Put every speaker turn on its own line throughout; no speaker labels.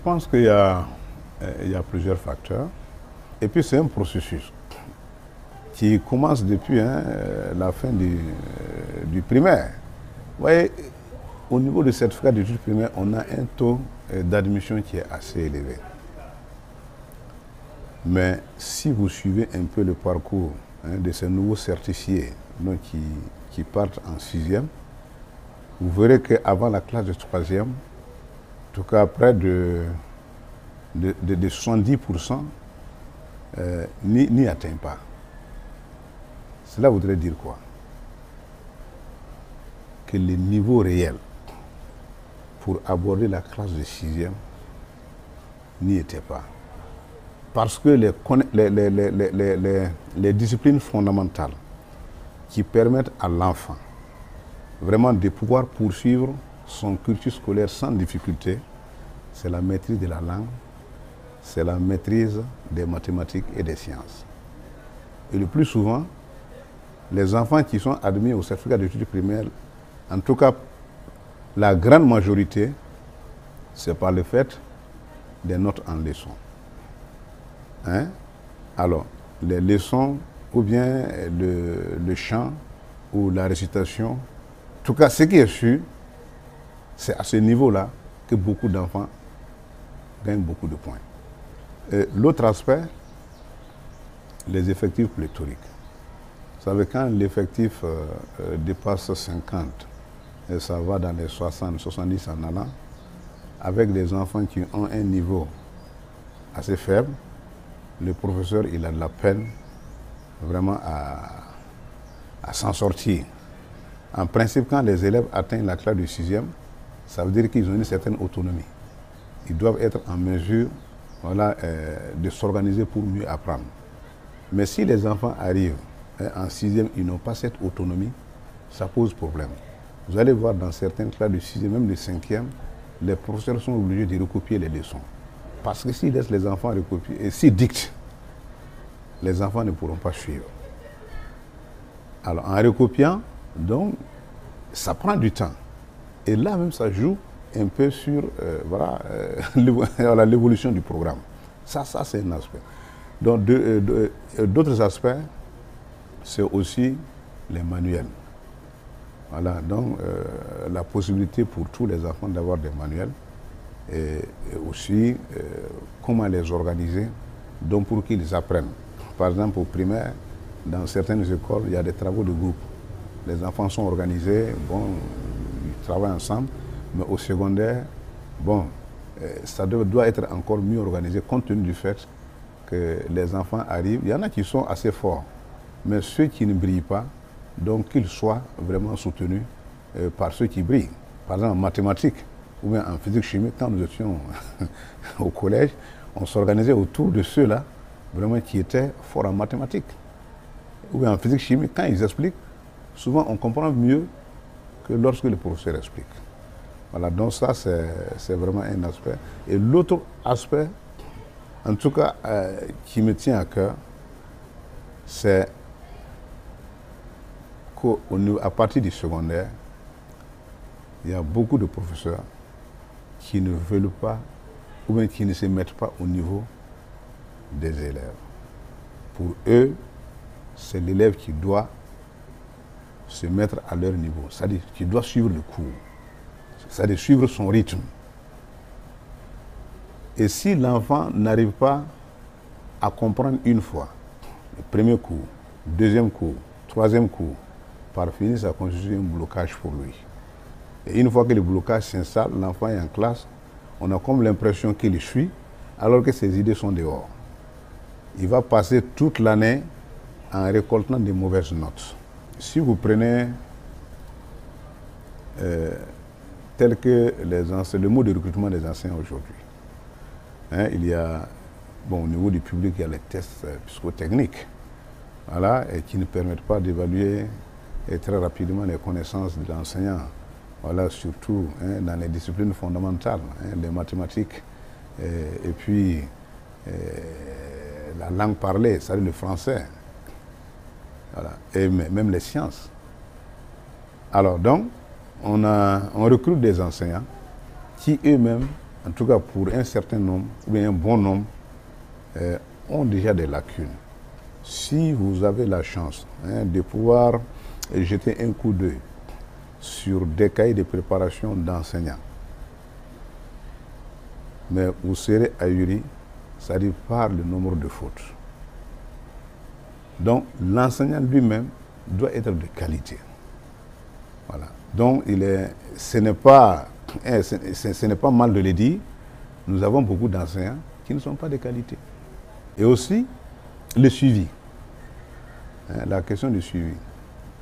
pense qu'il y a plusieurs facteurs. Et puis c'est un processus qui commence depuis la fin du primaire. Vous voyez, au niveau du certificat d'études primaires, on a un taux d'admission qui est assez élevé. Mais si vous suivez un peu le parcours de ces nouveaux certifiés donc qui partent en 6e, vous verrez qu'avant la classe de 3e, en tout cas près de 70% n'y atteignent pas. Cela voudrait dire quoi? Que le niveau réel pour aborder la classe de 6e n'y était pas. Parce que les disciplines fondamentales qui permettent à l'enfant vraiment de pouvoir poursuivre son cursus scolaire sans difficulté, c'est la maîtrise de la langue, c'est la maîtrise des mathématiques et des sciences. Et le plus souvent, les enfants qui sont admis au certificat d'études primaires, en tout cas la grande majorité, c'est par le fait des notes en leçons. Alors, les leçons ou bien le chant ou la récitation, en tout cas ce qui est sûr, c'est à ce niveau-là que beaucoup d'enfants gagnent beaucoup de points. L'autre aspect, les effectifs pléthoriques. Vous savez, quand l'effectif dépasse 50, et ça va dans les 60, 70 en allant, avec des enfants qui ont un niveau assez faible, le professeur il a de la peine vraiment à s'en sortir. En principe, quand les élèves atteignent la classe du 6e, ça veut dire qu'ils ont une certaine autonomie. Ils doivent être en mesure de s'organiser pour mieux apprendre. Mais si les enfants arrivent en 6e, ils n'ont pas cette autonomie, ça pose problème. Vous allez voir dans certaines classes du 6e, même du 5e, les professeurs sont obligés de recopier les leçons. Parce que s'ils laissent les enfants recopier et s'ils dictent, les enfants ne pourront pas suivre. Alors en recopiant, donc, ça prend du temps. Et là même, ça joue un peu sur l'évolution du programme. Ça c'est un aspect. Donc d'autres aspects, c'est aussi les manuels. Voilà, donc la possibilité pour tous les enfants d'avoir des manuels et aussi comment les organiser donc pour qu'ils apprennent. Par exemple, au primaire, dans certaines écoles, il y a des travaux de groupe. Les enfants sont organisés, bon, ils travaillent ensemble, mais au secondaire, bon, ça doit être encore mieux organisé compte tenu du fait que les enfants arrivent. Il y en a qui sont assez forts, mais ceux qui ne brillent pas, donc qu'ils soient vraiment soutenus par ceux qui brillent. Par exemple, en mathématiques ou bien en physique-chimie, quand nous étions au collège, on s'organisait autour de ceux-là vraiment qui étaient forts en mathématiques. Ou bien en physique-chimie, quand ils expliquent, souvent on comprend mieux que lorsque le professeur explique. Voilà, donc ça c'est vraiment un aspect. Et l'autre aspect, en tout cas, qui me tient à cœur, c'est qu'à partir du secondaire, il y a beaucoup de professeurs qui ne veulent pas, ou bien qui ne se mettent pas au niveau des élèves. Pour eux, c'est l'élève qui doit se mettre à leur niveau, c'est-à-dire qui doit suivre le cours, c'est-à-dire suivre son rythme. Et si l'enfant n'arrive pas à comprendre une fois, le premier cours, deuxième cours, troisième cours, par finir, ça constitue un blocage pour lui. Et une fois que le blocage s'installe, l'enfant est en classe, on a comme l'impression qu'il suit, alors que ses idées sont dehors. Il va passer toute l'année en récoltant des mauvaises notes. Si vous prenez tel que le mot de recrutement des enseignants aujourd'hui, il y a, bon, au niveau du public, il y a les tests psychotechniques, voilà, et qui ne permettent pas d'évaluer très rapidement les connaissances de l'enseignant, voilà, surtout dans les disciplines fondamentales, les mathématiques, et puis la langue parlée, c'est-à-dire le français, voilà, et même les sciences. Alors donc, on recrute des enseignants qui eux-mêmes en tout cas pour un certain nombre, ou bien un bon nombre, ont déjà des lacunes. Si vous avez la chance de pouvoir jeter un coup d'œil sur des cahiers de préparation d'enseignants, mais vous serez ahuri, c'est-à-dire par le nombre de fautes. Donc l'enseignant lui-même doit être de qualité. Voilà. Donc ce n'est pas mal de le dire, nous avons beaucoup d'enseignants qui ne sont pas de qualité. Et aussi le suivi. La question du suivi.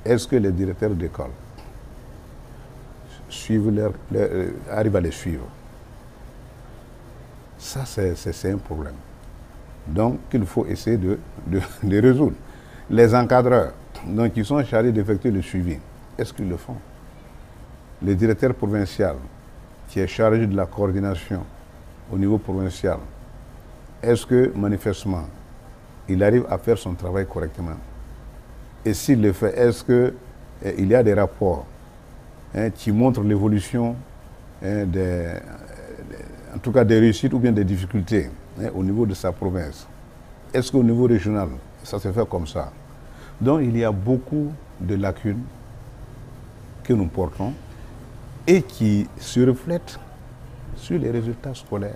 Est-ce que les directeurs d'école arrivent à les suivre? Ça, c'est un problème. Donc, qu'il faut essayer de résoudre. Les encadreurs, donc, qui sont chargés d'effectuer le suivi, est-ce qu'ils le font? Le directeur provincial, qui est chargé de la coordination au niveau provincial, est-ce que, manifestement, il arrive à faire son travail correctement? Et s'il le fait, est-ce qu'il y a des rapports qui montrent l'évolution en tout cas des réussites ou bien des difficultés au niveau de sa province? Est-ce qu'au niveau régional, ça se fait comme ça? Donc il y a beaucoup de lacunes que nous portons et qui se reflètent sur les résultats scolaires.